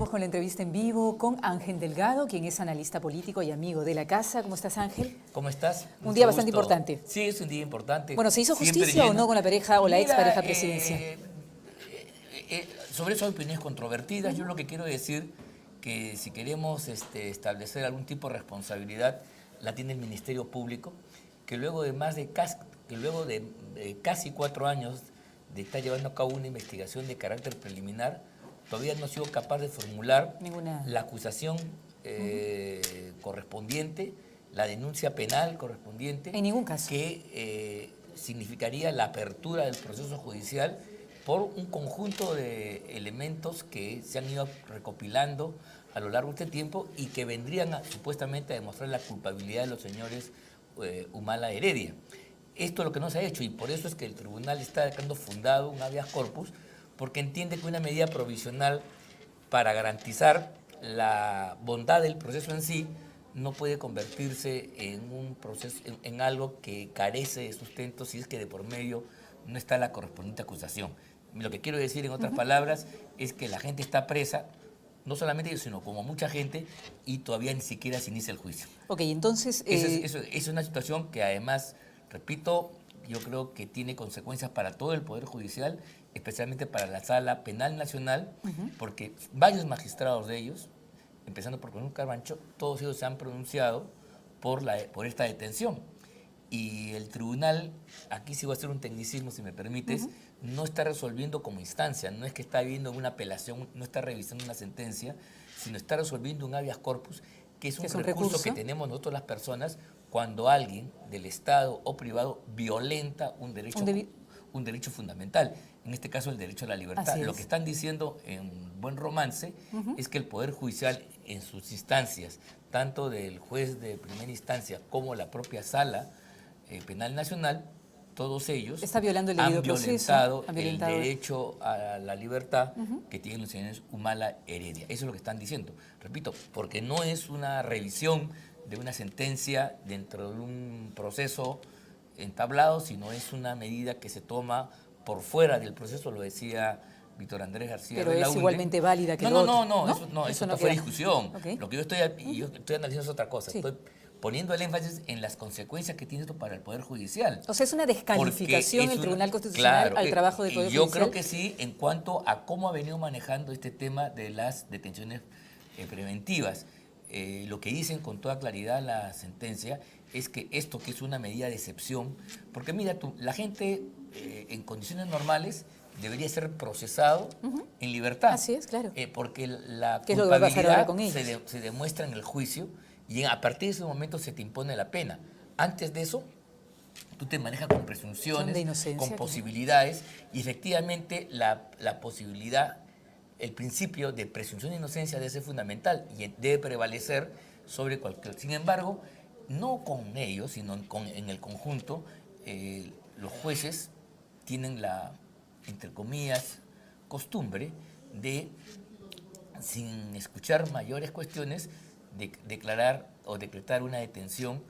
Vamos con la entrevista en vivo con Ángel Delgado, quien es analista político y amigo de la casa. ¿Cómo estás, Ángel? ¿Cómo estás? Un día bastante importante. Sí, es un día importante. Bueno, ¿se hizo Siempre justicia o lleno. no con la pareja o la Mira, expareja presidencial? Sobre eso hay opiniones controvertidas. Yo lo que quiero decir que si queremos establecer algún tipo de responsabilidad, la tiene el Ministerio Público, que luego de casi 4 años de estar llevando a cabo una investigación de carácter preliminar, todavía no ha sido capaz de formular la acusación correspondiente, la denuncia penal correspondiente. En ningún caso. Que significaría la apertura del proceso judicial por un conjunto de elementos que se han ido recopilando a lo largo de este tiempo y que vendrían supuestamente a demostrar la culpabilidad de los señores Humala Heredia. Esto es lo que no se ha hecho y por eso es que el tribunal está dejando fundado un habeas corpus, porque entiende que una medida provisional para garantizar la bondad del proceso en sí no puede convertirse en un proceso, en algo que carece de sustento si es que de por medio no está la correspondiente acusación. Lo que quiero decir en otras palabras es que la gente está presa, no solamente ellos, sino como mucha gente, y todavía ni siquiera se inicia el juicio. Ok, entonces... Eso es una situación que además, repito, yo creo que tiene consecuencias para todo el Poder Judicial, especialmente para la Sala Penal Nacional, porque varios magistrados de ellos, empezando por Conul Carbancho, todos ellos se han pronunciado por esta detención. Y el tribunal, aquí sí voy a hacer un tecnicismo, si me permites, no está resolviendo como instancia, no es que está viendo una apelación, no está revisando una sentencia, sino está resolviendo un habeas corpus, que es un recurso que tenemos nosotros las personas cuando alguien del Estado o privado violenta un derecho fundamental, en este caso el derecho a la libertad. Lo que están diciendo en buen romance es que el Poder Judicial en sus instancias, tanto del juez de primera instancia como la propia Sala Penal Nacional, todos ellos está violando el han violentado el derecho a la libertad que tienen los señores Humala Heredia. Eso es lo que están diciendo. Repito, porque no es una revisión de una sentencia dentro de un proceso entablado, sino es una medida que se toma por fuera del proceso, lo decía Víctor Andrés García. Pero es igualmente válida que lo otro. Eso no fue discusión. Lo que yo estoy analizando es otra cosa. Estoy poniendo el énfasis en las consecuencias que tiene esto para el Poder Judicial. O sea, es una descalificación del Tribunal Constitucional al trabajo del Poder Judicial. Yo creo que sí, en cuanto a cómo ha venido manejando este tema de las detenciones preventivas. Lo que dicen con toda claridad la sentencia es que esto que es una medida de excepción, porque mira tú, la gente en condiciones normales debería ser procesado en libertad. Así es, claro. Porque la ¿Qué es lo que va a pasar ahora con se demuestra en el juicio y a partir de ese momento se te impone la pena. Antes de eso, tú te manejas con presunciones, con posibilidades, y efectivamente la posibilidad, el principio de presunción de inocencia debe ser fundamental y debe prevalecer sobre cualquier. Sin embargo, no con ellos, sino en el conjunto, los jueces tienen la, entre comillas, costumbre de, sin escuchar mayores cuestiones, de declarar o decretar una detención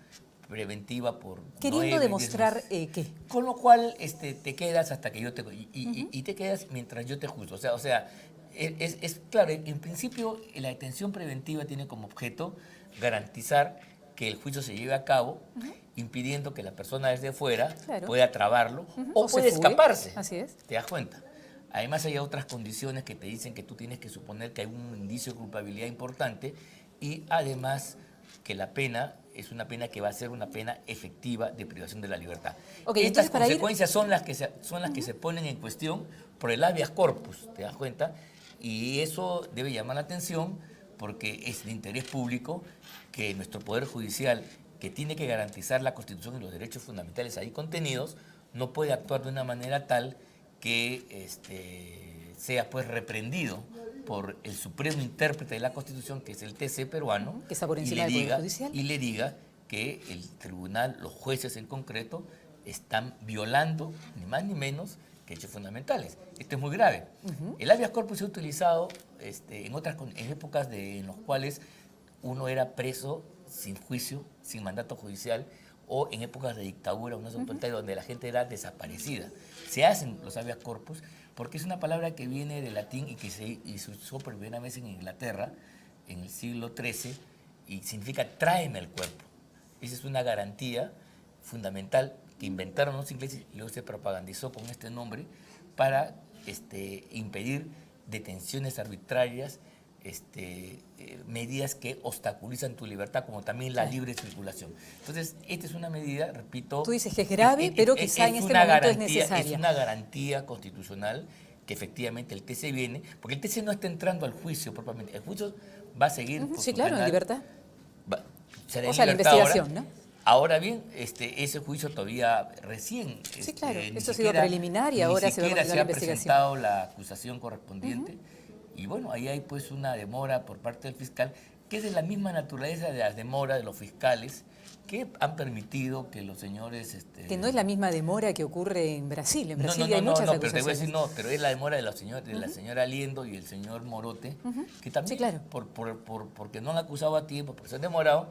preventiva por queriendo demostrar qué. Con lo cual te quedas hasta que yo te... Y te quedas mientras yo te juzgo. O sea, es claro, en principio la detención preventiva tiene como objeto garantizar que el juicio se lleve a cabo, impidiendo que la persona desde fuera pueda trabarlo o puede escaparse. Así es. ¿Te das cuenta? Además hay otras condiciones que te dicen que tú tienes que suponer que hay un indicio de culpabilidad importante y además que la pena es una pena que va a ser una pena efectiva de privación de la libertad. Estas consecuencias son las que se ponen en cuestión por el habeas corpus, ¿te das cuenta? Y eso debe llamar la atención porque es de interés público que nuestro Poder Judicial, que tiene que garantizar la Constitución y los derechos fundamentales ahí contenidos, no puede actuar de una manera tal que sea pues reprendido por el supremo intérprete de la Constitución, que es el TC peruano, que está por encima del Poder Judicial, y le diga que el tribunal, los jueces en concreto, están violando ni más ni menos que hechos fundamentales. Esto es muy grave. El habeas corpus se ha utilizado en épocas en las cuales uno era preso sin juicio, sin mandato judicial, o en épocas de dictadura, una totalitaria donde la gente era desaparecida. Se hacen los habeas corpus porque es una palabra que viene del latín y que se usó por primera vez en Inglaterra en el siglo XIII y significa tráeme el cuerpo. Esa es una garantía fundamental que inventaron los ingleses y luego se propagandizó con este nombre para impedir detenciones arbitrarias, medidas que obstaculizan tu libertad, como también la libre circulación. Entonces, esta es una medida, repito... Tú dices que es grave, pero quizá en este momento es necesaria. Es una garantía constitucional que efectivamente el TC viene, porque el TC no está entrando al juicio propiamente, el juicio va a seguir por sí, su claro, canal, en libertad. Será o sea, la libertad investigación, ahora. ¿no? Ahora bien, ese juicio todavía recién... Sí, claro, ni esto ha sido siquiera- preliminar y ahora se va a continuar la Ni siquiera se ha investigación. presentado la acusación correspondiente. Y bueno, ahí hay pues una demora por parte del fiscal, que es de la misma naturaleza de las demoras de los fiscales, que han permitido que los señores... Que no es la misma demora que ocurre en Brasil. En Brasil no, hay muchas pero te voy a decir, acusaciones. pero es la demora de la señora Liendo y el señor Morote, que también, Sí, claro. porque no han acusado a tiempo, porque se han demorado,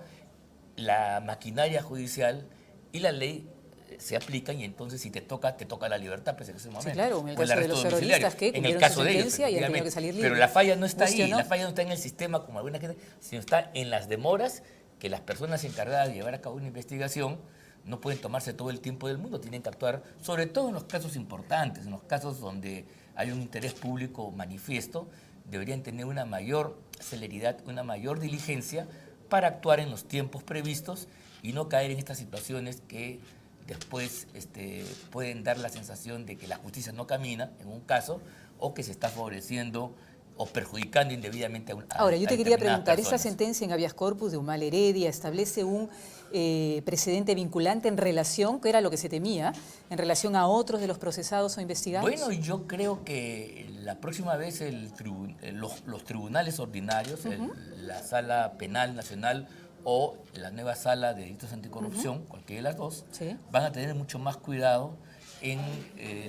la maquinaria judicial y la ley se aplican y entonces si te toca la libertad pues en ese momento. Sí, claro, en el O el caso de arresto los domiciliario, terroristas que en el cumplieron caso su de ellos, sentencia y han tenido que efectivamente. salir libres. Pero la falla no está ahí, Cuestionó. la falla no está en el sistema como alguna gente, sino está en las demoras que las personas encargadas de llevar a cabo una investigación no pueden tomarse todo el tiempo del mundo, tienen que actuar, sobre todo en los casos importantes, en los casos donde hay un interés público manifiesto, deberían tener una mayor celeridad, una mayor diligencia para actuar en los tiempos previstos y no caer en estas situaciones que después pueden dar la sensación de que la justicia no camina en un caso o que se está favoreciendo o perjudicando indebidamente a Ahora, yo te quería determinadas preguntar, esa personas. sentencia en habeas corpus de Humala Heredia establece un precedente vinculante en relación, que era lo que se temía, en relación a otros de los procesados o investigados? Bueno, yo creo que la próxima vez los tribunales ordinarios, la Sala Penal Nacional o la nueva Sala de Delitos Anticorrupción, cualquiera de las dos, Sí. van a tener mucho más cuidado en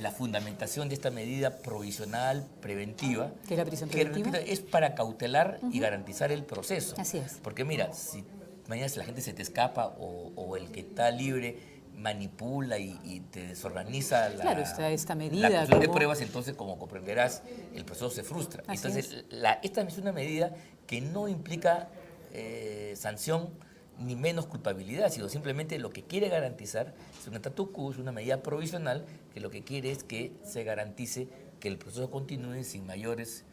la fundamentación de esta medida provisional preventiva, ¿Que es la prisión que, preventiva? repito, es para cautelar y garantizar el proceso. Así es. Porque mira, si mañana si la gente se te escapa o el que está libre manipula y te desorganiza Claro, está esta medida la cuestión de como- pruebas, entonces como comprenderás, el proceso se frustra. Así Entonces, esta es una medida que no implica sanción ni menos culpabilidad, sino simplemente lo que quiere garantizar es un statu quo, es una medida provisional que lo que quiere es que se garantice que el proceso continúe sin mayores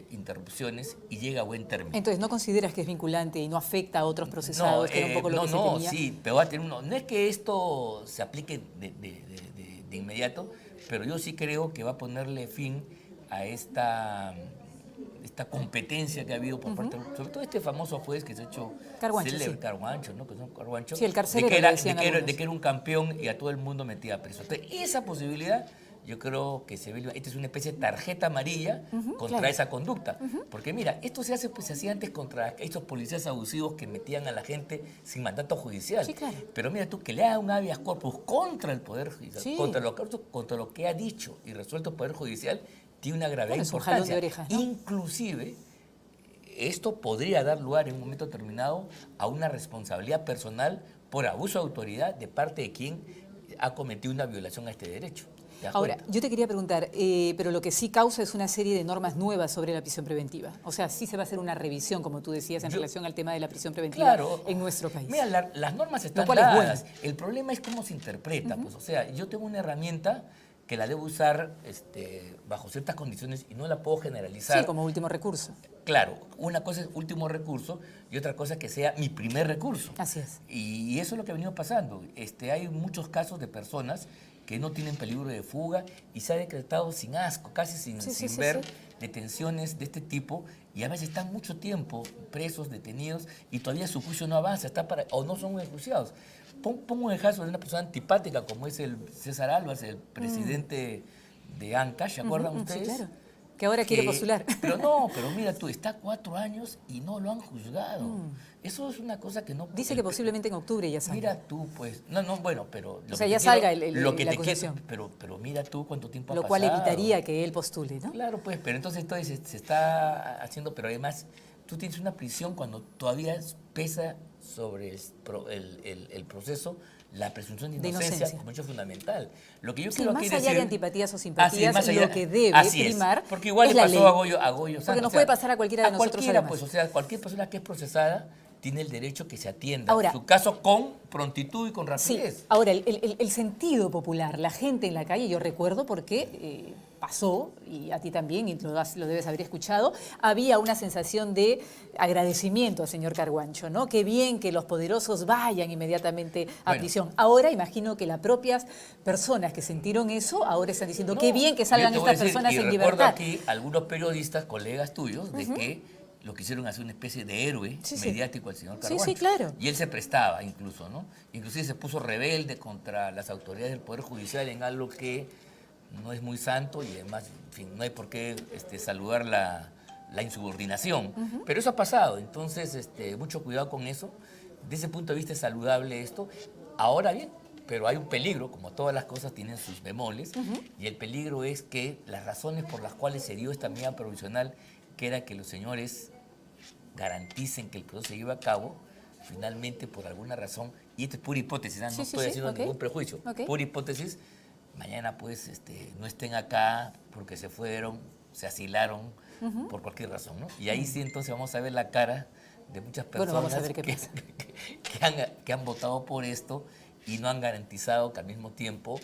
interrupciones y llegue a buen término. Entonces, ¿no consideras que es vinculante y no afecta a otros procesados, que era un poco lo que se temía? Sí, pero va a tener no es que esto se aplique de inmediato, pero yo sí creo que va a ponerle fin a esta competencia que ha habido por parte, sobre todo este famoso juez que se ha hecho Carguancho, célebre, sí. Carguancho, ¿no? Que son Carguancho, Sí, el carcelero, de que le era, decían de que era- algunos. de que era un campeón y a todo el mundo metía preso. Entonces, esa posibilidad yo creo que esta es una especie de tarjeta amarilla contra claro. esa conducta. Porque mira, esto se hacía antes contra estos policías abusivos que metían a la gente sin mandato judicial. Sí, claro. Pero mira tú, que le haga un habeas corpus contra el Poder Judicial, Sí. contra lo que ha dicho y resuelto el Poder Judicial, tiene una gravedad Claro, es un jalón importancia. de orejas, ¿no? Inclusive, esto podría dar lugar en un momento determinado a una responsabilidad personal por abuso de autoridad de parte de quien ha cometido una violación a este derecho. ¿Te das Ahora, cuenta? yo te quería preguntar, pero lo que sí causa es una serie de normas nuevas sobre la prisión preventiva. O sea, sí se va a hacer una revisión, como tú decías, en relación al tema de la prisión preventiva Claro. en nuestro país. Mira, las normas están cual es dadas. bueno. El problema es cómo se interpreta. Pues, o sea, yo tengo una herramienta que la debo usar bajo ciertas condiciones y no la puedo generalizar. Sí, como último recurso. Claro, una cosa es último recurso y otra cosa es que sea mi primer recurso. Así es. Y eso es lo que ha venido pasando. Hay muchos casos de personas que no tienen peligro de fuga y se ha decretado sin asco, casi sin Sí, ver sí. detenciones de este tipo y a veces están mucho tiempo presos, detenidos y todavía su juicio no avanza o no son enjuiciados. Pongo un ejemplo de una persona antipática como es el César Álvarez, el presidente de Ancash, ¿se acuerdan ustedes? Sí, claro. Que ahora quiere postular. Pero mira tú, está 4 años y no lo han juzgado. Eso es una cosa que no... Dice que posiblemente en octubre ya salga. Mira tú, pues... No, bueno, pero... O sea, ya salga la te acusación. pero mira tú cuánto tiempo ha Lo pasado. cual evitaría que él postule, ¿no? Claro, pues, pero entonces se está haciendo... Pero además, tú tienes una prisión cuando todavía pesa sobre el proceso la presunción de De inocencia inocencia. como hecho fundamental. Lo que yo Sí, quiero más aquí allá de decir- antipatías o Así es, simpatías, más allá- lo que debe así es. primar Porque igual es le la pasó ley. a Goyo Porque Santos. nos puede pasar a cualquiera de nosotros, cualquiera, además. pues, o sea, cualquier persona que es procesada tiene el derecho que se atienda Ahora, su caso con prontitud y con Sí, rapidez. ahora el sentido popular, la gente en la calle, yo recuerdo porque pasó, y a ti también, y lo debes haber escuchado, había una sensación de agradecimiento al señor Carguancho, ¿no? Qué bien que los poderosos vayan inmediatamente a Bueno. prisión. Ahora imagino que las propias personas que sintieron eso, ahora están diciendo, No, qué bien que yo salgan te voy a estas decir, personas y en recuerdo libertad. aquí algunos periodistas, colegas tuyos, de que lo quisieron hacer una especie de héroe Sí, sí. mediático al señor Sí, Carguancho. sí, claro. Y él se prestaba incluso, ¿no? Inclusive se puso rebelde contra las autoridades del Poder Judicial en algo que no es muy santo y además, en fin, no hay por qué saludar la insubordinación. Pero eso ha pasado, entonces mucho cuidado con eso. De ese punto de vista es saludable esto. Ahora bien, pero hay un peligro, como todas las cosas tienen sus bemoles, y el peligro es que las razones por las cuales se dio esta medida provisional, que era que los señores garanticen que el proceso se lleve a cabo, finalmente por alguna razón, y esto es pura hipótesis, no Sí, sí, estoy sí, haciendo ok. ningún prejuicio, Ok. pura hipótesis, mañana pues no estén acá porque se fueron, se asilaron por cualquier razón, ¿no? Y ahí sí entonces vamos a ver la cara de muchas Bueno, personas vamos a ver qué pasa. que han votado por esto y no han garantizado que al mismo tiempo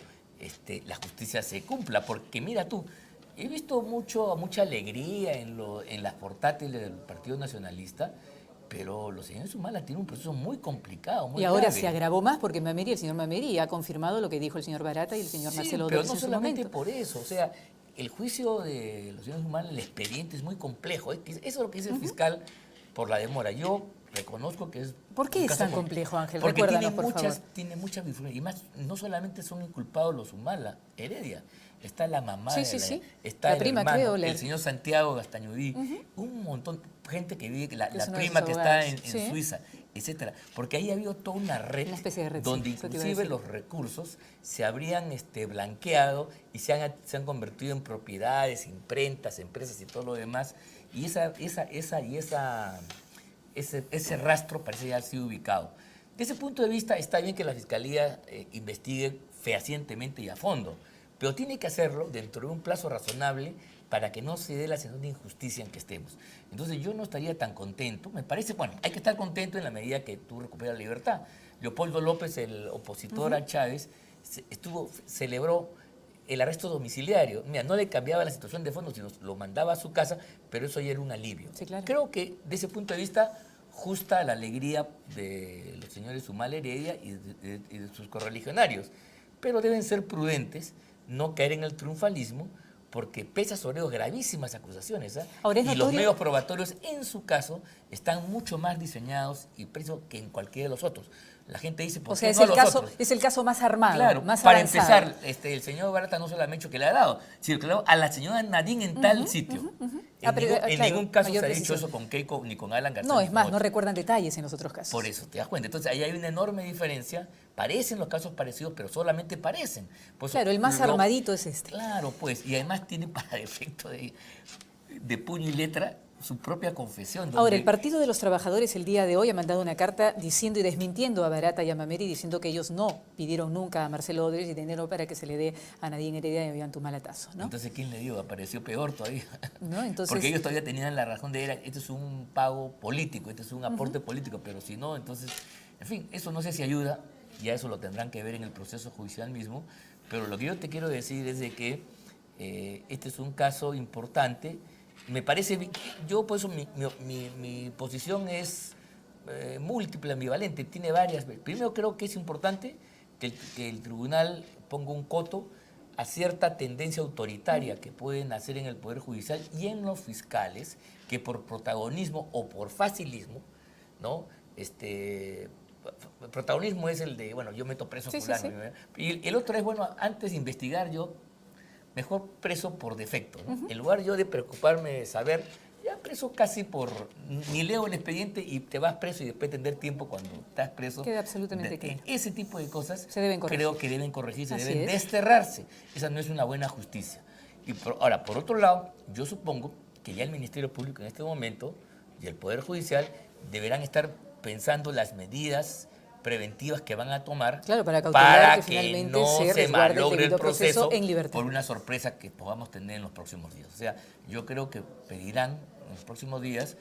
la justicia se cumpla, porque mira tú, he visto mucha alegría en las portátiles del Partido Nacionalista, pero los señores Humala tienen un proceso muy complicado, muy Y ahora grave. se agravó más porque el señor Mameri ha confirmado lo que dijo el señor Barata y el señor Sí, Marcelo pero Dores no en su solamente momento. por eso, o sea, el juicio de los señores Humala, el expediente es muy complejo, eso es lo que dice el fiscal por la demora. Yo reconozco que es... ¿Por qué un es caso tan com- complejo, Ángel? Porque Recuérdanos, por favor. tiene muchas bifurcaciones. Y más, no solamente son inculpados los Humala, Heredia. Está la mamá, Sí, sí, sí. está La el prima, hermano, creo, el señor Santiago Gastañudí, un montón, gente que vive, la Es uno de prima sus que está abogados, en sí. Suiza, etcétera. Porque ahí ha habido toda una red, Una especie de red, donde sí, eso te iba a inclusive decir. los recursos se habrían blanqueado y se han convertido en propiedades, imprentas, empresas y todo lo demás. Y ese rastro parece ya ha sido ubicado. De ese punto de vista está bien que la Fiscalía investigue fehacientemente y a fondo, pero tiene que hacerlo dentro de un plazo razonable para que no se dé la sensación de injusticia en que estemos. Entonces yo no estaría tan contento, me parece, bueno, hay que estar contento en la medida que tú recuperas la libertad. Leopoldo López, el opositor a Chávez, celebró el arresto domiciliario. Mira, no le cambiaba la situación de fondo, sino lo mandaba a su casa, pero eso ya era un alivio. Sí, claro. Creo que desde ese punto de vista justa la alegría de los señores Humala Heredia y de sus correligionarios, pero deben ser prudentes, no caer en el triunfalismo, porque pesa sobre ellos gravísimas acusaciones. Ahora, es y los notorio- medios probatorios, en su caso, están mucho más diseñados y precisos que en cualquiera de los otros. La gente dice, ¿por O sea, qué es no a el los caso, otros? es el caso más armado, Claro, más para avanzado. empezar, el señor Barata no solamente ha dicho que le ha dado, sino que le ha dado a la señora Nadine en tal sitio. Ah, pero, En claro, ningún caso se mayor ha dicho precisión. eso con Keiko ni con Alan García. No, ni es con más, no otros. recuerdan detalles en los otros casos. Por eso, te das cuenta. Entonces, ahí hay una enorme diferencia. Parecen los casos parecidos, pero solamente parecen. Por eso, Claro, el más armadito es este. Claro, pues. Y además tiene para efecto de puño y letra su propia confesión. Ahora, donde- el Partido de los Trabajadores el día de hoy ha mandado una carta diciendo y desmintiendo a Barata y a Mameri, diciendo que ellos no pidieron nunca a Marcelo Odres y dinero para que se le dé a Nadine Heredia y a Ollanta-Humala, ¿no? Entonces, ¿quién le dio? Apareció peor todavía. ¿No? Entonces, Porque ellos todavía tenían la razón de este es un pago político, este es un aporte político, pero si no, entonces, en fin, eso no sé si ayuda, ya eso lo tendrán que ver en el proceso judicial mismo, pero lo que yo te quiero decir es de que este es un caso importante. Me parece, yo por eso mi posición es múltiple, ambivalente, tiene varias. Primero creo que es importante que el tribunal ponga un coto a cierta tendencia autoritaria que pueden hacer en el Poder Judicial y en los fiscales, que por protagonismo o por facilismo, ¿no? Protagonismo es el de, bueno, yo meto preso a Sí, sí, fulano. sí. Y el otro es, bueno, antes de investigar yo, mejor preso por defecto, ¿no? En lugar yo de preocuparme de saber, ya preso casi ni leo el expediente y te vas preso y después tener tiempo cuando estás preso. Queda absolutamente claro. Ese tipo de cosas Se deben corregir. creo que deben corregirse, Así deben es. desterrarse. Esa no es una buena justicia. Ahora, por otro lado, yo supongo que ya el Ministerio Público en este momento y el Poder Judicial deberán estar pensando las medidas preventivas que van a tomar Claro, para cautelar que que finalmente no se se resguarde el malogre el debido proceso proceso en libertad. por una sorpresa que podamos tener en los próximos días. O sea, yo creo que pedirán en los próximos días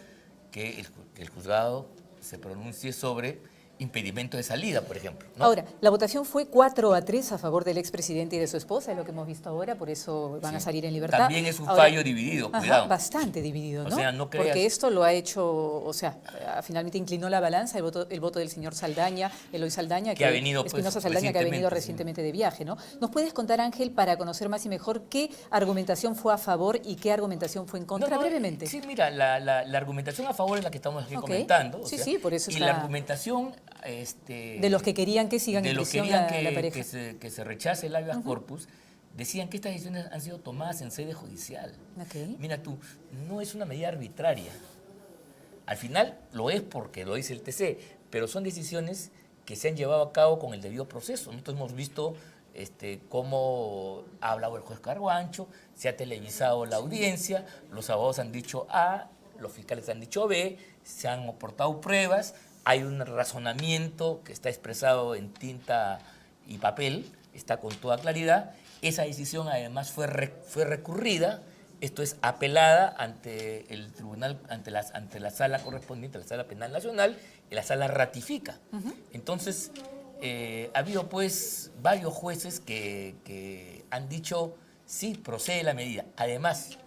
que el juzgado se pronuncie sobre impedimento de salida, por ejemplo, ¿no? Ahora, la votación fue 4-3 a favor del expresidente y de su esposa, es lo que hemos visto ahora, por eso van a Sí. salir en libertad. También es un Ahora, fallo dividido, ajá, cuidado. bastante dividido, ¿no? O sea, no creas- Porque esto lo ha hecho, o sea, finalmente inclinó la balanza el voto del señor Saldaña, Eloy Saldaña, Que ha venido, pues, Espinosa Saldaña, que ha venido recientemente, recientemente de viaje, ¿no? ¿Nos puedes contar, Ángel, para conocer más y mejor qué argumentación fue a favor y qué argumentación fue en contra, brevemente? Sí, mira, la argumentación a favor es la que estamos aquí Ok. comentando. Sí, sí, por eso y está- la argumentación De los que querían que sigan de en los que prisión querían la pareja. que se rechace el habeas corpus, decían que estas decisiones han sido tomadas en sede judicial. Ok. Mira tú, no es una medida arbitraria. Al final lo es porque lo dice el TC, pero son decisiones que se han llevado a cabo con el debido proceso. Nosotros hemos visto cómo ha hablado el juez Carguancho, se ha televisado la audiencia, los abogados han dicho A, los fiscales han dicho B, se han aportado pruebas, hay un razonamiento que está expresado en tinta y papel, está con toda claridad. Esa decisión además fue recurrida, esto es apelada ante el tribunal, ante la sala correspondiente, la Sala Penal Nacional, y la sala ratifica. Entonces, ha habido pues varios jueces que han dicho, sí, procede la medida. Además,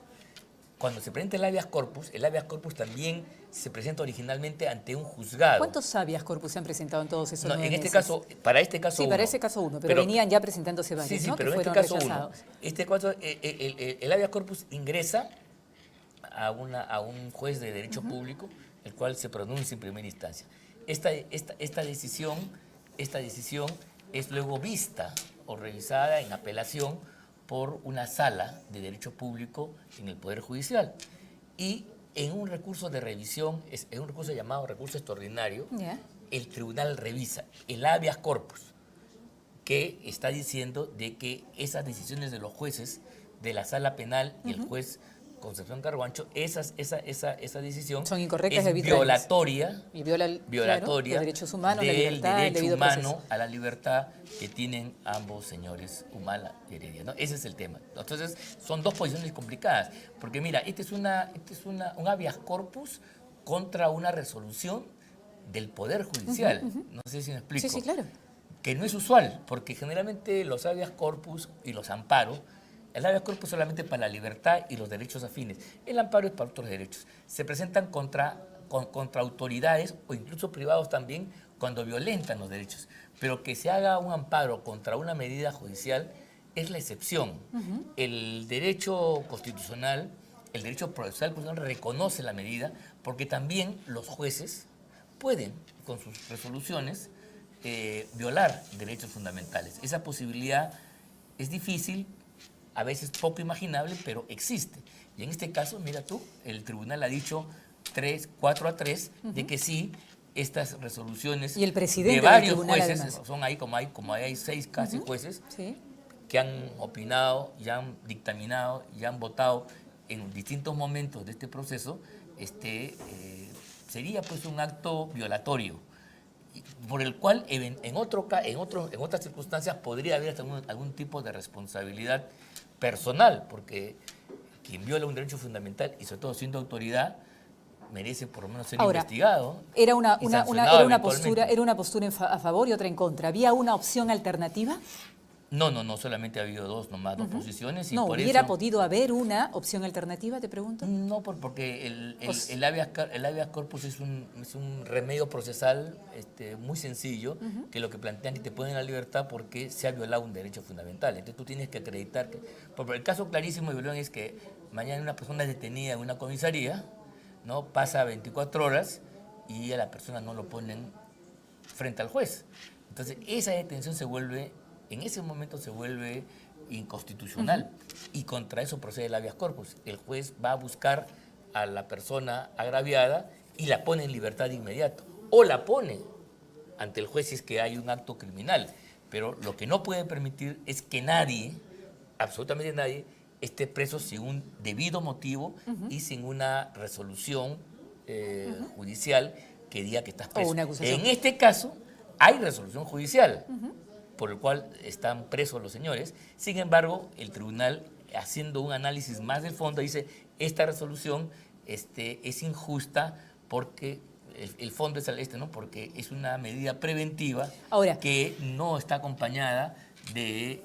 cuando se presenta el habeas corpus también se presenta originalmente ante un juzgado. ¿Cuántos habeas corpus se han presentado en todos esos No, 9 en este meses? caso, para este caso Sí, uno. para ese caso uno, pero venían ya presentándose varios, sí, ¿no? pero que en este fueron caso rechazados. uno. Este caso, el habeas corpus ingresa a un juez de derecho público, el cual se pronuncia en primera instancia. Esta decisión es luego vista o revisada en apelación por una sala de derecho público en el Poder Judicial. Y en un recurso de revisión, en un recurso llamado recurso extraordinario, Ya. el tribunal revisa el habeas corpus, que está diciendo de que esas decisiones de los jueces de la sala penal y el juez Concepción Carguancho, esa decisión Son incorrectas es y arbitrarias. violatoria, Y violatoria los derechos humanos, la del libertad, el derecho debido humano proceso. a la libertad que tienen ambos señores, Humala y Heredia, ¿no? Ese es el tema. Entonces, son dos posiciones complicadas, porque mira, este es un habeas corpus contra una resolución del Poder Judicial. No sé si me explico. Sí, sí, claro. Que no es usual, porque generalmente los habeas corpus y los amparos, el habeas corpus solamente para la libertad y los derechos afines, el amparo es para otros derechos. Se presentan contra autoridades o incluso privados también cuando violentan los derechos. Pero que se haga un amparo contra una medida judicial es la excepción. El derecho constitucional, el derecho procesal constitucional reconoce la medida porque también los jueces pueden, con sus resoluciones, violar derechos fundamentales. Esa posibilidad es difícil, a veces poco imaginable, pero existe. Y en este caso, mira tú, el tribunal ha dicho 4-3 de que sí, estas resoluciones Y el presidente de del varios tribunal, jueces, además. son ahí como hay 6 casi jueces, Sí. que han opinado, ya han dictaminado, ya han votado en distintos momentos de este proceso, sería pues un acto violatorio, por el cual en otras circunstancias podría haber hasta algún tipo de responsabilidad personal, porque quien viola un derecho fundamental, y sobre todo siendo autoridad, merece por lo menos ser Ahora, investigado. Era una y sancionado eventualmente. postura a favor y otra en contra. ¿Había una opción alternativa? No, solamente ha habido dos posiciones. Y No, por ¿hubiera eso, podido haber una opción alternativa, te pregunto? No, porque Pues- el habeas corpus es un remedio procesal muy sencillo, que lo que plantean es que te ponen la libertad porque se ha violado un derecho fundamental. Entonces tú tienes que acreditar que... Porque el caso clarísimo de violación es que mañana una persona es detenida en una comisaría, ¿no? Pasa 24 horas y a la persona no lo ponen frente al juez. Entonces esa detención en ese momento se vuelve inconstitucional y contra eso procede el habeas corpus. El juez va a buscar a la persona agraviada y la pone en libertad de inmediato o la pone ante el juez si es que hay un acto criminal. Pero lo que no puede permitir es que nadie, absolutamente nadie, esté preso sin un debido motivo y sin una resolución judicial que diga que estás preso. O una acusación. En este caso, hay resolución judicial por el cual están presos los señores. Sin embargo, el tribunal, haciendo un análisis más de fondo, dice, esta resolución es injusta porque el fondo es ¿no? Porque es una medida preventiva Ahora, que no está acompañada de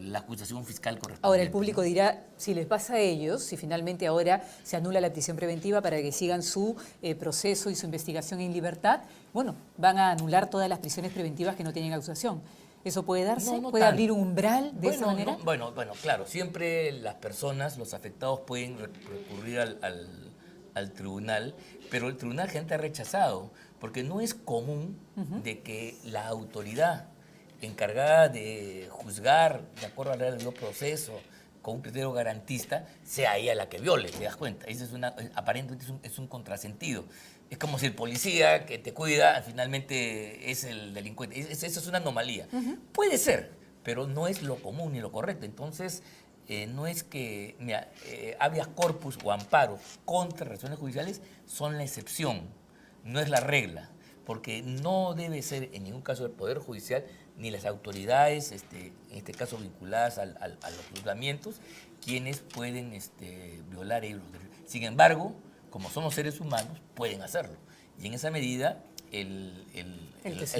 la acusación fiscal correspondiente. Ahora el público dirá, si les pasa a ellos, si finalmente ahora se anula la prisión preventiva para que sigan su proceso y su investigación en libertad, bueno, van a anular todas las prisiones preventivas que no tienen acusación. ¿Eso puede darse? No, no ¿Puede tanto. abrir un umbral de esa manera? Bueno, claro, siempre las personas, los afectados pueden recurrir al tribunal, pero el tribunal gente ha rechazado, porque no es común de que la autoridad encargada de juzgar de acuerdo a la ley del debido proceso, con un criterio garantista, sea ella la que viole, ¿te das cuenta? Eso aparentemente es un contrasentido. Es como si el policía que te cuida finalmente es el delincuente. Eso es una anomalía. Puede ser, pero no es lo común ni lo correcto. Entonces, no es que habeas corpus o amparo contra resoluciones judiciales son la excepción, no es la regla, porque no debe ser en ningún caso el Poder Judicial ni las autoridades, en este caso vinculadas a los juzgamientos, quienes pueden violar ellos los derechos. Sin embargo, como somos seres humanos, pueden hacerlo. Y en esa medida, el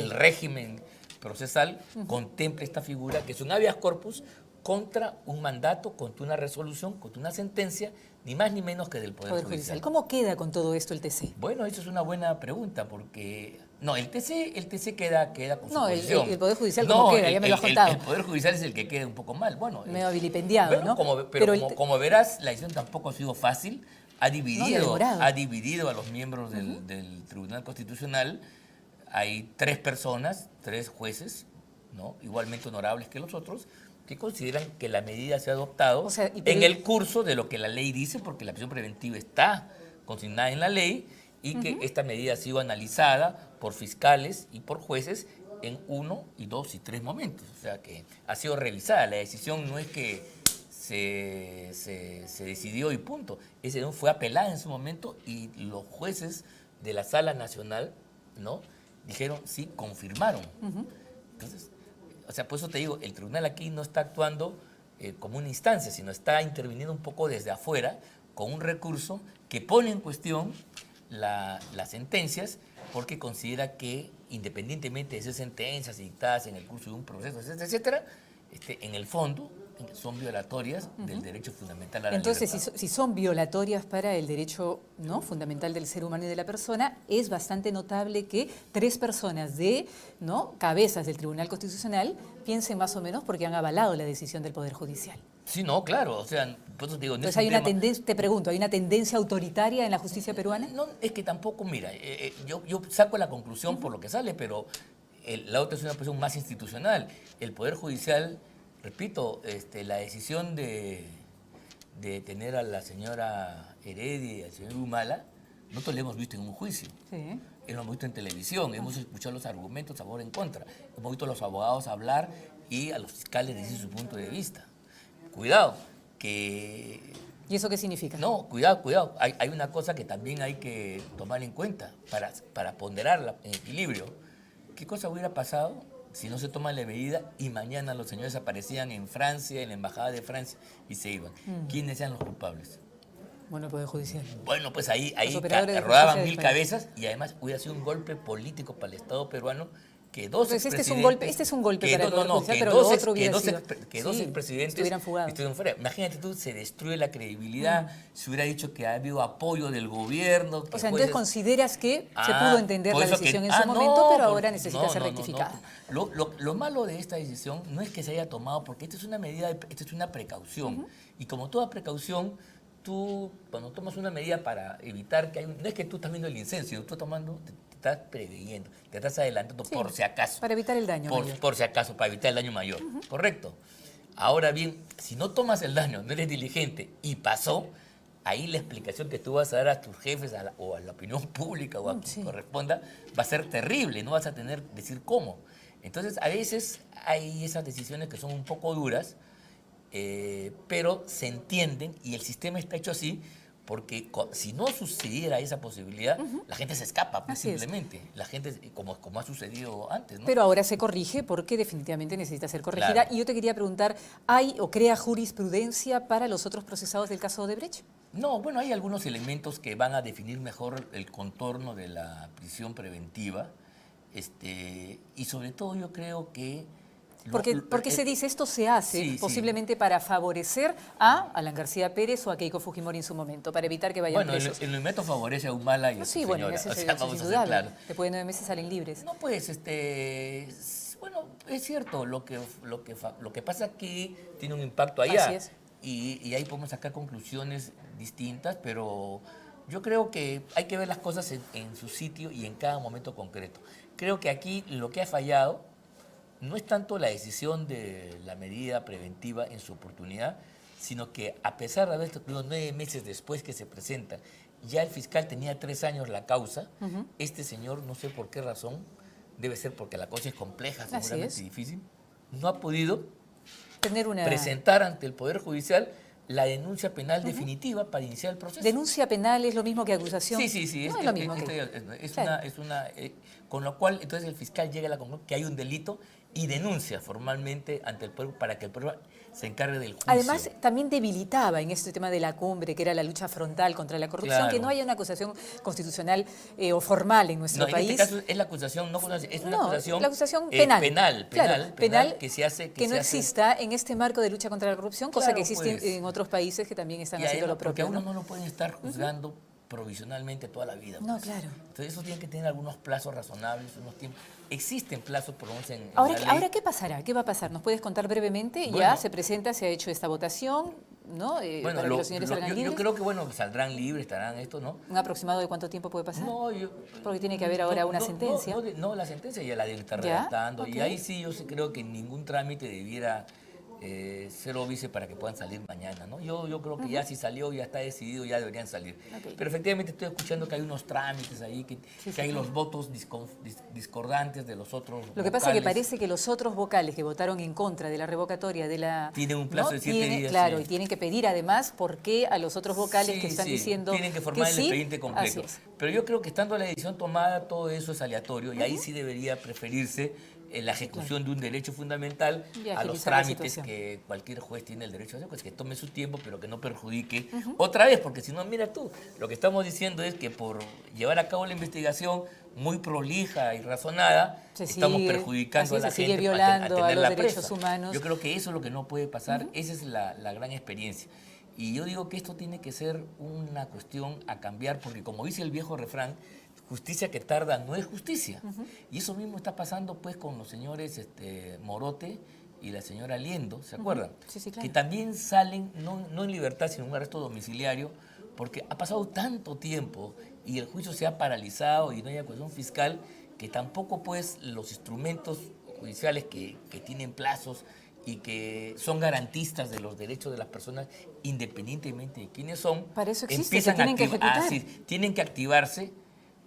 régimen procesal contempla esta figura, que es un habeas corpus contra un mandato, contra una resolución, contra una sentencia, ni más ni menos que del Poder Judicial. ¿Cómo queda con todo esto el TC? Bueno, eso es una buena pregunta, porque... No, el TC queda con su posición. El Poder Judicial, ¿cómo queda? Ya me lo has contado. El Poder Judicial es el que queda un poco mal. Bueno, medio vilipendiado, ¿no? Como verás, la decisión tampoco ha sido fácil. Ha dividido a los miembros del Tribunal Constitucional. Hay 3 personas, 3 jueces, ¿no? Igualmente honorables que los otros, que consideran que la medida se ha adoptado en el curso de lo que la ley dice, porque la prisión preventiva está consignada en la ley, y que esta medida ha sido analizada por fiscales y por jueces en 1, 2 y 3 momentos. O sea que ha sido revisada. La decisión no es que se decidió y punto. Esa decisión fue apelada en su momento y los jueces de la Sala Nacional, ¿no?, dijeron sí, confirmaron. Entonces, o sea, por eso te digo, el tribunal aquí no está actuando como una instancia, sino está interviniendo un poco desde afuera con un recurso que pone en cuestión las sentencias, porque considera que independientemente de esas sentencias dictadas en el curso de un proceso, etcétera, etcétera, en el fondo son violatorias del derecho fundamental a la libertad. Entonces, si son violatorias para el derecho, ¿no?, fundamental del ser humano y de la persona, es bastante notable que 3 personas ¿no?, cabezas del Tribunal Constitucional piensen más o menos porque han avalado la decisión del Poder Judicial. Sí, no, claro, o sea, por eso te digo... Entonces hay una tendencia, te pregunto, ¿hay una tendencia autoritaria en la justicia peruana? No, es que tampoco, mira, yo saco la conclusión por lo que sale, pero la otra es una posición más institucional. El Poder Judicial, repito, la decisión de detener a la señora Heredia y al señor Humala, nosotros lo hemos visto en un juicio. Sí. Lo hemos visto en televisión, hemos escuchado los argumentos a favor y en contra. Hemos visto a los abogados hablar y a los fiscales decir su punto de vista. Cuidado, que... ¿Y eso qué significa? No, cuidado. Hay una cosa que también hay que tomar en cuenta para ponderarla en equilibrio. ¿Qué cosa hubiera pasado si no se toma la medida y mañana los señores aparecían en Francia, en la Embajada de Francia, y se iban? ¿Quiénes eran los culpables? Bueno, el Poder Judicial. Bueno, pues ahí rodaban 1000 cabezas y además hubiera sido un golpe político para el Estado peruano que dos expresidentes... Este es un golpe para el Poder Judicial, que pero dos, lo otro que hubiera dos, sido... que dos expresidentes estuvieran fuera. Imagínate tú, se destruye la credibilidad, se hubiera dicho que ha habido apoyo del gobierno. O sea, entonces consideras que se pudo entender la decisión en su momento, pero ahora necesita ser rectificada. Lo malo de esta decisión no es que se haya tomado, porque esta es una medida, esta es una precaución. Y como toda precaución, tú cuando tomas una medida para evitar que no es que tú estás viendo el incendio, tú tomando... Te estás preveyendo, te estás adelantando por si acaso. Para evitar el daño mayor. Por si acaso, para evitar el daño mayor. ¿Correcto? Ahora bien, si no tomas el daño, no eres diligente y pasó, ahí la explicación que tú vas a dar a tus jefes o a la opinión pública o a quien corresponda va a ser terrible, no vas a decir cómo. Entonces, a veces hay esas decisiones que son un poco duras, pero se entienden y el sistema está hecho así porque si no sucediera esa posibilidad, la gente se escapa, pues, Así es. simplemente. La gente, como ha sucedido antes, ¿no? Pero ahora se corrige porque definitivamente necesita ser corregida. Claro. Y yo te quería preguntar, ¿hay o crea jurisprudencia para los otros procesados del caso Odebrecht? No, bueno, hay algunos elementos que van a definir mejor el contorno de la prisión preventiva, y sobre todo yo creo que... Porque se dice, esto se hace sí, posiblemente para favorecer a Alan García Pérez o a Keiko Fujimori en su momento, para evitar que vayan Bueno, presos. el elemento favorece a Humala y a No, su sí, bueno, señora. ese O es, sea, eso es vamos a ser indudable. claros. Después de 9 meses salen libres. No, pues, bueno, es cierto, lo que pasa aquí tiene un impacto allá. Así es. Y ahí podemos sacar conclusiones distintas, pero yo creo que hay que ver las cosas en su sitio y en cada momento concreto. Creo que aquí lo que ha fallado no es tanto la decisión de la medida preventiva en su oportunidad, sino que a pesar de haber tenido 9 meses después que se presenta, ya el fiscal tenía 3 años la causa, este señor, no sé por qué razón, debe ser porque la cosa es compleja, seguramente difícil, no ha podido Tener una presentar ante el Poder Judicial la denuncia penal definitiva para iniciar el proceso. denuncia penal es lo mismo que acusación. Sí. No es lo mismo. Con lo cual, entonces el fiscal llega a la conclusión que hay un delito y denuncia formalmente ante el pueblo para que el pueblo se encargue del juicio. Además, también debilitaba en este tema de la cumbre, que era la lucha frontal contra la corrupción, Claro. que no haya una acusación constitucional o formal en nuestro país. En este caso es la acusación, es una acusación, la acusación penal. penal que se hace. Que no exista en este marco de lucha contra la corrupción, cosa Claro, que existe pues. en otros países que también están Y haciendo además, lo propio. porque a uno no lo pueden estar juzgando provisionalmente toda la vida. No, pues. claro. Entonces eso tiene que tener algunos plazos razonables, unos tiempos. Existen plazos, por lo menos en Ahora, la ley. ahora, ¿qué pasará? ¿Qué va a pasar? ¿Nos puedes contar brevemente? Bueno. Ya se presenta, se ha hecho esta votación, ¿no? Bueno, para que los señores salgan libres. yo creo que, bueno, saldrán libres, estarán esto, ¿no? ¿Un aproximado de cuánto tiempo puede pasar? No, Porque tiene que haber ahora una sentencia. No, la sentencia ya la debe estar ¿Ya? redactando. Ok. Y ahí sí yo sí creo que ningún trámite debiera ser óbice para que puedan salir mañana, ¿no? Yo creo que ya si salió, ya está decidido, ya deberían salir. Ok. Pero efectivamente estoy escuchando que hay unos trámites ahí, que hay los votos discordantes de los otros Lo que pasa es que vocales. parece que los otros vocales que votaron en contra de la revocatoria de la... Tienen un plazo de 7 días. Claro, sí. y tienen que pedir además por qué a los otros vocales que están diciendo tienen que formar el sí. expediente completo. Así es. Pero yo creo que estando la decisión tomada, todo eso es aleatorio y ahí sí debería preferirse la ejecución de un derecho fundamental Y a los agilizar la trámites situación. que cualquier juez tiene el derecho a hacer, pues que tome su tiempo, pero que no perjudique otra vez, porque si no, mira tú, lo que estamos diciendo es que por llevar a cabo la investigación muy prolija y razonada, estamos perjudicando a la sigue gente violando a tenerla los derechos presa. humanos. Yo creo que eso es lo que no puede pasar, esa es la gran experiencia. Y yo digo que esto tiene que ser una cuestión a cambiar, porque como dice el viejo refrán, justicia que tarda no es justicia. Y eso mismo está pasando pues con los señores Morote y la señora Liendo, ¿se acuerdan? Sí, claro. Que también salen, no en libertad, sino en un arresto domiciliario, porque ha pasado tanto tiempo y el juicio se ha paralizado y no hay acusación fiscal, que tampoco pues los instrumentos judiciales que tienen plazos y que son garantistas de los derechos de las personas, independientemente de quiénes son, Para eso existe, empiezan se tienen que a ejecutar. tienen que activarse,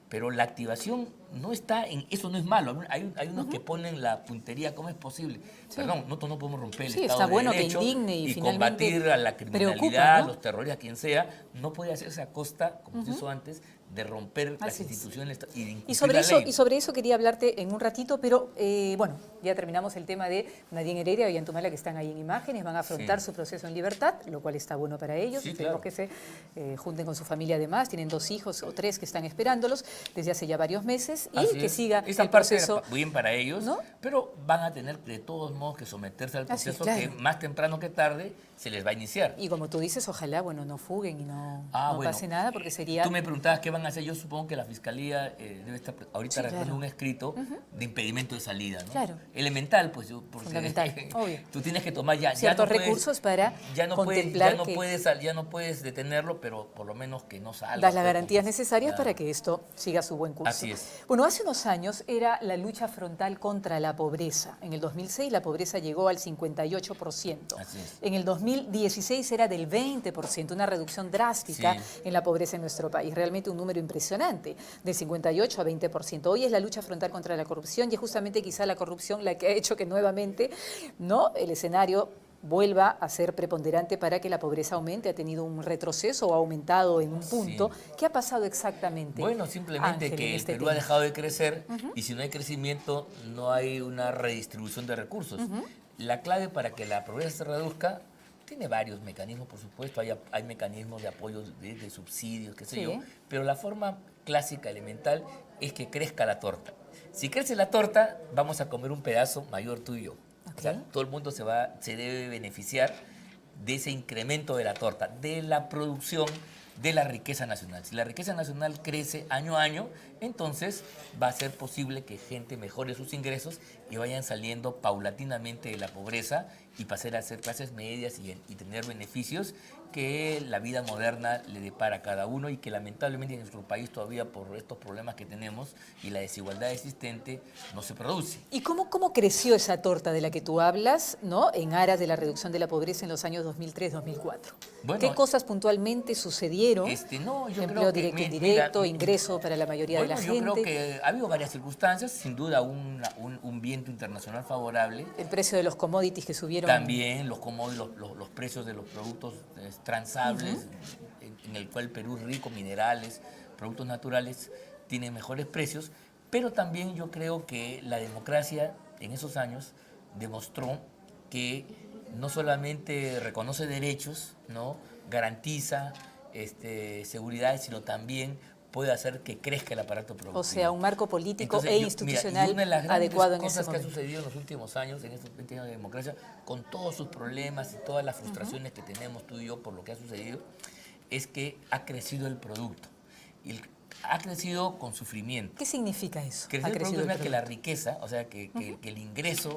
pero la activación no está en... Eso no es malo. Hay unos que ponen la puntería. ¿Cómo es posible? Perdón, nosotros no podemos romper el Sí, Estado está de bueno que Derecho indigne y finalmente combatir a la criminalidad, preocupa, ¿no? los terroristas, quien sea. No puede hacerse a costa, como se hizo antes, de romper las Así es. instituciones y de Y incumplir sobre, la eso, ley. y sobre eso quería hablarte en un ratito, pero bueno, ya terminamos el tema de Nadine Heredia y Antumala, que están ahí en imágenes, van a afrontar su proceso en libertad, lo cual está bueno para ellos. Sí, Esperemos claro. que se junten con su familia además, tienen 2 hijos o 3 que están esperándolos desde hace ya varios meses y Así que es. siga Esa el parte proceso. bien para ellos, ¿no? pero van a tener de todos modos que someterse al Así es, proceso claro. que más temprano que tarde se les va a iniciar. Y como tú dices, ojalá, bueno, no fuguen y no Bueno. pase nada, porque sería... Tú me preguntabas qué van a hacer. Yo supongo que la Fiscalía debe estar ahorita Sí, redactando claro. un escrito de impedimento de salida, ¿no? Claro. Elemental, pues, porque Fundamental, obvio. tú tienes que tomar ya Ciertos no puedes- recursos para ya no contemplar que- ya no puedes detenerlo, pero por lo menos que no salga. das las pues, garantías como- necesarias Claro. para que esto siga su buen curso. Así es. Bueno, hace unos años era la lucha frontal contra la pobreza. En el 2006 la pobreza llegó al 58%. Así es. En el 2016 era del 20%, una reducción drástica Sí. en la pobreza en nuestro país. Realmente un número impresionante, del 58 a 20%. Hoy es la lucha frontal contra la corrupción y es justamente quizá la corrupción la que ha hecho que nuevamente, ¿no?, el escenario vuelva a ser preponderante para que la pobreza aumente? ¿Ha tenido un retroceso o ha aumentado en un punto? Sí. ¿Qué ha pasado exactamente? Bueno, simplemente Ángel, que en el este Perú ha tema? dejado de crecer y si no hay crecimiento no hay una redistribución de recursos. La clave para que la pobreza se reduzca tiene varios mecanismos, por supuesto, hay mecanismos de apoyo de subsidios, qué sé Sí. yo, pero la forma clásica, elemental, es que crezca la torta. Si crece la torta, vamos a comer un pedazo mayor tú y yo. O sea, Ok. todo el mundo se debe beneficiar de ese incremento de la torta, de la producción de la riqueza nacional. Si la riqueza nacional crece año a año, entonces va a ser posible que gente mejore sus ingresos y vayan saliendo paulatinamente de la pobreza y pasar a ser clases medias y tener beneficios que la vida moderna le depara a cada uno y que lamentablemente en nuestro país todavía por estos problemas que tenemos y la desigualdad existente no se produce. ¿Y cómo creció esa torta de la que tú hablas, ¿no? En aras de la reducción de la pobreza en los años 2003-2004? Bueno, ¿Qué cosas puntualmente sucedieron? No, yo Empleo creo que directo, mira, indirecto, ingreso para la mayoría de la yo creo gente. que ha habido varias circunstancias, sin duda un viento internacional favorable. El precio de los commodities que subieron. También los los precios de los productos transables, en el cual Perú es rico, minerales, productos naturales, tiene mejores precios, pero también yo creo que la democracia en esos años demostró que no solamente reconoce derechos, ¿no? Garantiza seguridad, sino también puede hacer que crezca el aparato productivo. O sea, un marco político Entonces, e mira, institucional y una de las grandes adecuado en ese cosas que ha momento. sucedido en los últimos años, en estos 20 años de democracia, con todos sus problemas y todas las frustraciones que tenemos tú y yo por lo que ha sucedido, es que ha crecido el producto. Ha crecido con sufrimiento. ¿Qué significa eso? Crecer el producto es que la riqueza, o sea, que el ingreso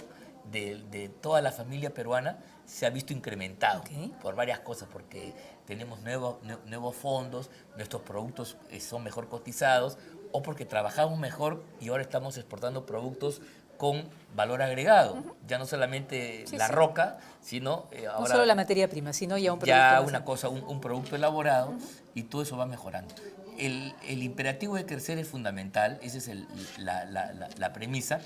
de toda la familia peruana se ha visto incrementado por varias cosas, porque tenemos nuevos fondos, nuestros productos son mejor cotizados, o porque trabajamos mejor y ahora estamos exportando productos con valor agregado. Ya no solamente roca, sino ahora... No solo la materia prima, sino ya un producto Ya más un producto elaborado y todo eso va mejorando. El imperativo de crecer es fundamental, esa es la premisa.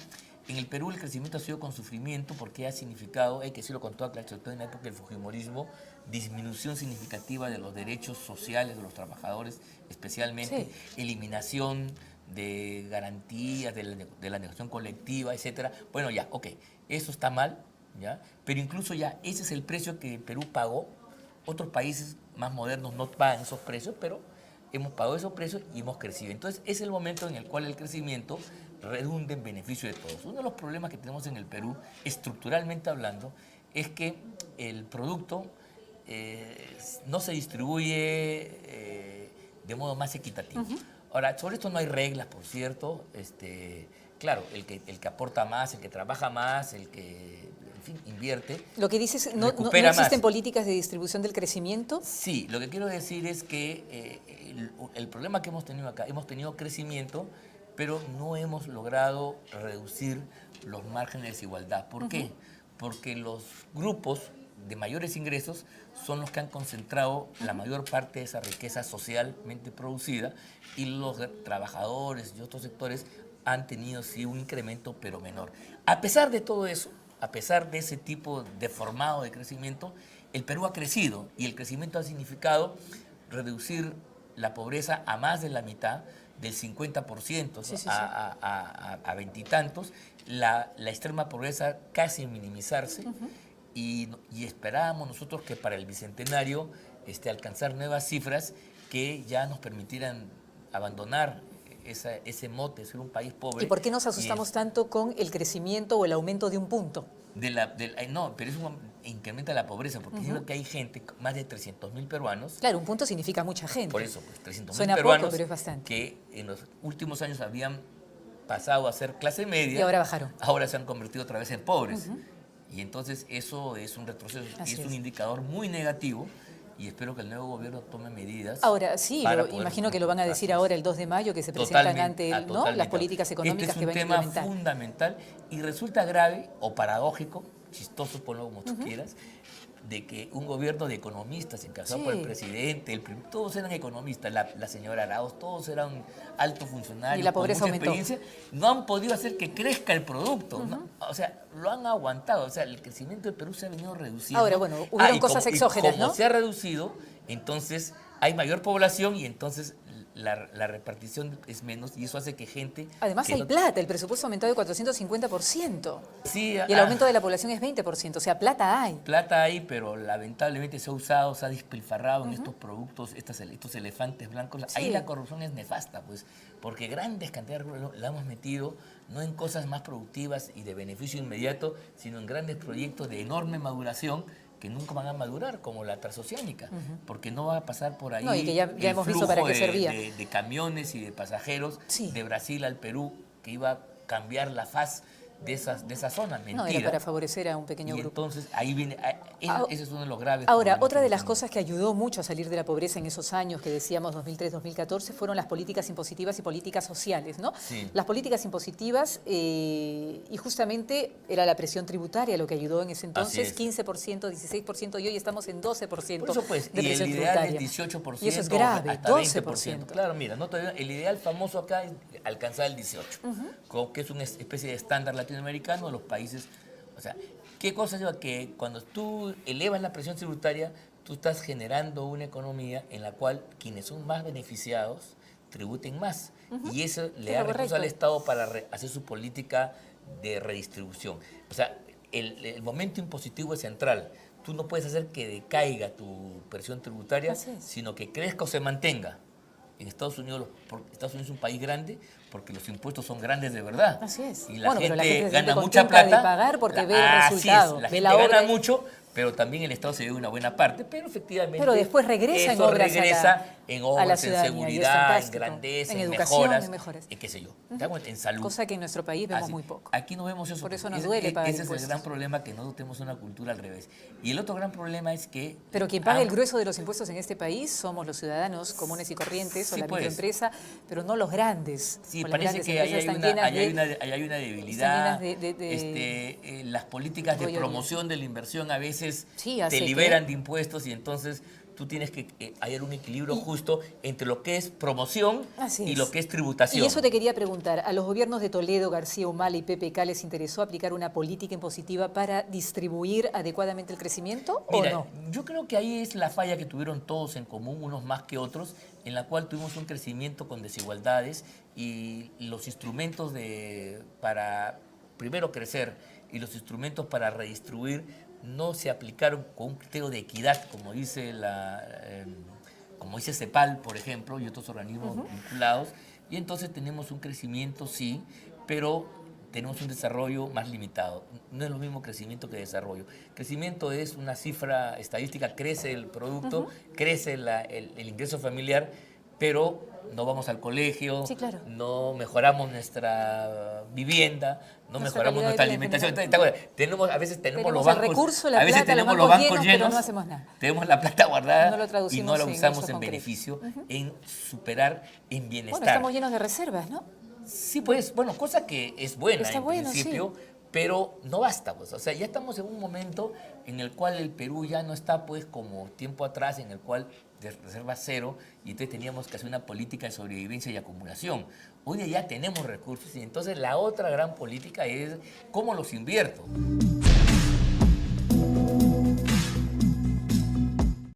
En el Perú el crecimiento ha sido con sufrimiento porque ha significado, hay que decirlo con toda claridad, sobre todo en la época del fujimorismo, disminución significativa de los derechos sociales de los trabajadores, especialmente eliminación de garantías, de la negociación colectiva, etcétera. Bueno, ya, ok, eso está mal, ¿ya? Pero incluso ya ese es el precio que el Perú pagó. Otros países más modernos no pagan esos precios, pero hemos pagado esos precios y hemos crecido. Entonces, es el momento en el cual el crecimiento redunda en beneficio de todos. Uno de los problemas que tenemos en el Perú, estructuralmente hablando, es que el producto no se distribuye de modo más equitativo. Ahora, sobre esto no hay reglas, por cierto. Claro, el que aporta más, el que trabaja más, el que, en fin, invierte. Lo que dices, ¿no existen más políticas de distribución del crecimiento? Sí, lo que quiero decir es que el problema que hemos tenido acá, hemos tenido crecimiento, pero no hemos logrado reducir los márgenes de desigualdad. ¿Por qué? Porque los grupos de mayores ingresos son los que han concentrado la mayor parte de esa riqueza socialmente producida y los trabajadores y otros sectores han tenido sí un incremento pero menor. A pesar de todo eso, a pesar de ese tipo deformado de crecimiento, el Perú ha crecido y el crecimiento ha significado reducir la pobreza a más de la mitad, del 50% a veintitantos, la extrema pobreza casi minimizarse y esperábamos nosotros que para el Bicentenario alcanzar nuevas cifras que ya nos permitieran abandonar ese mote de ser un país pobre. ¿Y por qué nos asustamos tanto con el crecimiento o el aumento de un punto? No, pero eso incrementa la pobreza, porque digo que hay gente, más de 300.000 peruanos. Claro, un punto significa mucha gente. Por eso, pues 300.000 Suena peruanos poco, pero es bastante. Que en los últimos años habían pasado a ser clase media. Y ahora bajaron. Ahora se han convertido otra vez en pobres. Y entonces eso es un retroceso y es un indicador muy negativo. Y espero que el nuevo gobierno tome medidas. Ahora, sí, imagino que lo van a decir ahora el 2 de mayo, que se presentan ante él, ¿no? Las políticas económicas que van a implementar. Este es un tema fundamental y resulta grave o paradójico, chistoso, ponlo como tú quieras, de que un gobierno de economistas encabezado Sí. por el presidente, todos eran economistas, la señora Arauz, todos eran altos funcionarios Y la pobreza con mucha aumentó. experiencia, no han podido hacer que crezca el producto, ¿no? O sea, lo han aguantado, o sea, el crecimiento del Perú se ha venido reduciendo. Ahora, bueno, hubieron y cosas como, exógenas, como ¿no? se ha reducido, entonces hay mayor población y entonces la repartición es menos y eso hace que gente... Además que hay no- plata, el presupuesto ha aumentado de 450%. Sí, Y el aumento de la población es 20%, o sea, plata hay. plata hay, pero lamentablemente se ha usado, se ha despilfarrado en estos productos, estos elefantes blancos. Sí. Ahí la corrupción es nefasta, pues, porque grandes cantidades de recursos la hemos metido no en cosas más productivas y de beneficio inmediato, sino en grandes proyectos de enorme maduración que nunca van a madurar, como la transoceánica, porque no va a pasar por ahí No, y que ya el hemos visto para flujo qué servía. de camiones y de pasajeros Sí. de Brasil al Perú, que iba a cambiar la faz de esa zona. Mentira. No, era para favorecer a un pequeño Y grupo. entonces ahí viene, ese es uno de los graves Ahora, problemas otra que de las tenemos. cosas que ayudó mucho a salir de la pobreza en esos años que decíamos 2003-2014 fueron las políticas impositivas y políticas sociales, ¿no? Sí. Las políticas impositivas y justamente era la presión tributaria lo que ayudó en ese entonces, es. 15%, 16% y hoy estamos en 12% Por eso pues, de y el presión ideal tributaria. es 18%, Y eso es grave, hasta 12%. 20%. Claro, mira, el ideal famoso acá es alcanzar el 18%, que es una especie de estándar latinoamericano de los países. O sea, ¿qué cosa lleva? Que cuando tú elevas la presión tributaria, tú estás generando una economía en la cual quienes son más beneficiados tributen más. Y eso le da Claro, recursos correcto. al Estado para hacer su política de redistribución. O sea, el momento impositivo es central. Tú no puedes hacer que decaiga tu presión tributaria, Así es. sino que crezca o se mantenga. En Estados Unidos, Estados Unidos es un país grande porque los impuestos son grandes de verdad. Así es. Y la Bueno, gente pero la gente se gana siente mucha contenta de plata. pagar porque ve el así resultado, es, la ve gente la obra gana y- mucho, pero también el Estado se lleva una buena parte, pero efectivamente Pero después regresa en eso obras regresa en a la obras, en ciudadanía, y es seguridad, en fantástico. grandeza, En en educación, mejoras, en mejoras. en qué sé yo, ¿te das cuenta? En salud. Cosa que en nuestro país vemos Así. muy poco. Aquí no vemos eso. Por eso porque nos duele pagar ese es el impuestos. gran problema, que no tenemos una cultura al revés. Y el otro gran problema es que... Pero quien paga el grueso de los impuestos en este país somos los ciudadanos comunes y corrientes o Sí, la pues. microempresa, pero no los grandes. Sí, O las parece grandes que ahí empresas hay están una, llenas ahí hay de- una, ahí hay una debilidad. están llenas de las políticas de rollo. promoción de la inversión a veces Sí, hace te que- liberan de impuestos y entonces tú tienes que hallar un equilibrio justo entre lo que es promoción Así y es. lo que es tributación. Y eso te quería preguntar, ¿a los gobiernos de Toledo, García Humala y PPK les interesó aplicar una política impositiva para distribuir adecuadamente el crecimiento Mira, o no? yo creo que ahí es la falla que tuvieron todos en común, unos más que otros, en la cual tuvimos un crecimiento con desigualdades y los instrumentos para primero crecer y los instrumentos para redistribuir no se aplicaron con un criterio de equidad, como dice como dice CEPAL, por ejemplo, y otros organismos vinculados, y entonces tenemos un crecimiento, sí, pero tenemos un desarrollo más limitado. No es lo mismo crecimiento que desarrollo. Crecimiento es una cifra estadística, crece el producto, crece el ingreso familiar, pero no vamos al colegio, Sí, claro. no mejoramos nuestra vivienda, no Nuestra mejoramos calidad de nuestra vida en alimentación. A veces tenemos Tenemos los el bancos, recurso, la a veces plata, los tenemos los bancos bancos llenos, pero llenos, no hacemos nada. tenemos la plata guardada No lo y traducimos no la en usamos hechos en concretos. beneficio, en superar, en bienestar. Bueno, estamos llenos de reservas, ¿no? Sí, pues, bueno, cosa que es buena Está en bueno, principio, pero no basta, pues. O sea, ya estamos en un momento en el cual el Perú ya no está, pues, como tiempo atrás, en el cual de reserva cero, y entonces teníamos que hacer una política de sobrevivencia y acumulación. Hoy día ya tenemos recursos, y entonces la otra gran política es cómo los invierto.